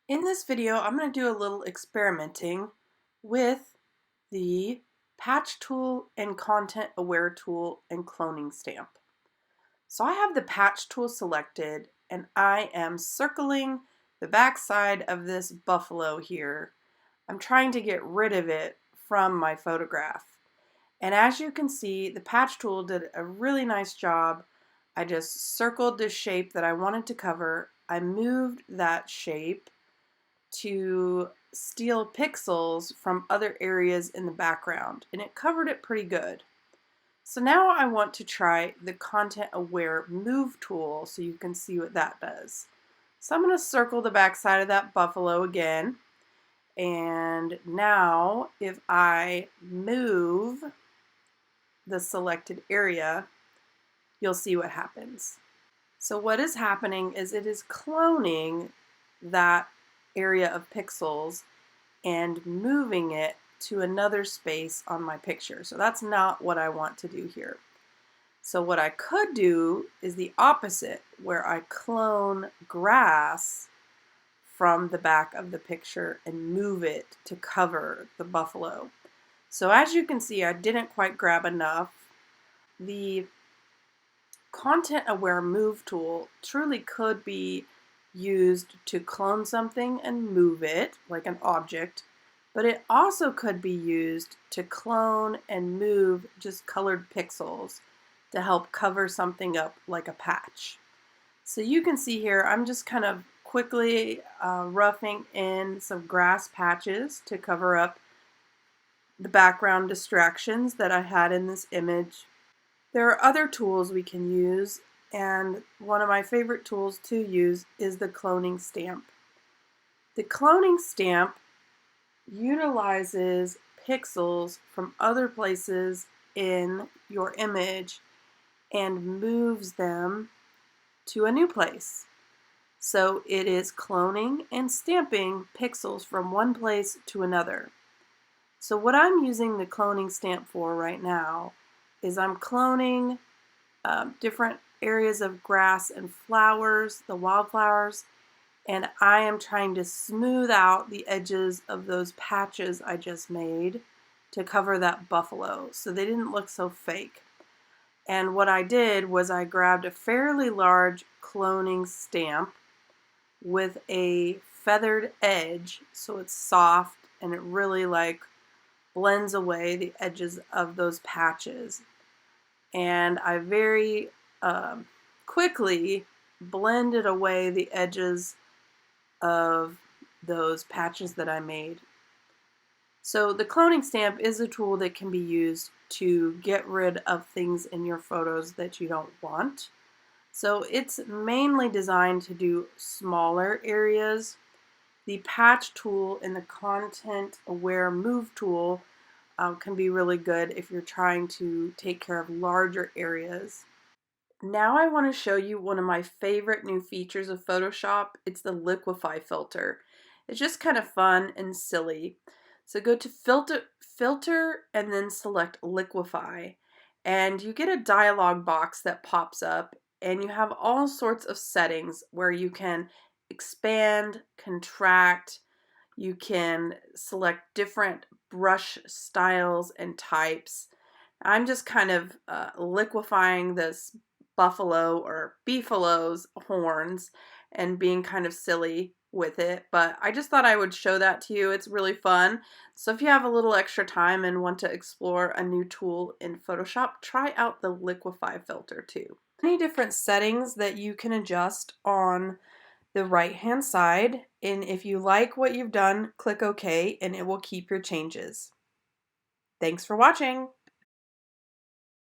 In this video, I'm going to do a little experimenting with the patch tool and content aware tool and cloning stamp. So I have the patch tool selected and I am circling the back side of this buffalo here. I'm trying to get rid of it from my photograph. And as you can see, the patch tool did a really nice job. I just circled the shape that I wanted to cover. I moved that shape to steal pixels from other areas in the background, and it covered it pretty good. So now I want to try the content aware move tool so you can see what that does. So I'm going to circle the back side of that buffalo again, and now if I move the selected area, you'll see what happens. So what is happening is it is cloning that area of pixels and moving it to another space on my picture. So that's not what I want to do here. So what I could do is the opposite, where I clone grass from the back of the picture and move it to cover the buffalo. So as you can see, I didn't quite grab enough. The content aware move tool truly could be used to clone something and move it like an object, but it also could be used to clone and move just colored pixels to help cover something up like a patch. So you can see here I'm just kind of quickly roughing in some grass patches to cover up the background distractions that I had in this image. There are other tools we can use, and one of my favorite tools to use is the cloning stamp. The cloning stamp utilizes pixels from other places in your image and moves them to a new place. So it is cloning and stamping pixels from one place to another. So what I'm using the cloning stamp for right now is I'm cloning different areas of grass and flowers, the wildflowers, and I am trying to smooth out the edges of those patches I just made to cover that buffalo so they didn't look so fake. And what I did was I grabbed a fairly large cloning stamp with a feathered edge so it's soft and it really blends away the edges of those patches. And I very quickly blended away the edges of those patches that I made. So the cloning stamp is a tool that can be used to get rid of things in your photos that you don't want. So it's mainly designed to do smaller areas. The patch tool and the content aware move tool can be really good if you're trying to take care of larger areas. Now I want to show you one of my favorite new features of Photoshop. It's the liquify filter. It's just kind of fun and silly. So go to filter and then select liquify, and you get a dialog box that pops up, and you have all sorts of settings where you can expand, contract, you can select different brush styles and types. I'm just kind of liquefying this buffalo or beefalo's horns and being kind of silly with it, but I just thought I would show that to you. It's really fun. So if you have a little extra time and want to explore a new tool in Photoshop, try out the liquify filter too. Many different settings that you can adjust on the right hand side, and if you like what you've done, click OK and it will keep your changes. Thanks for watching.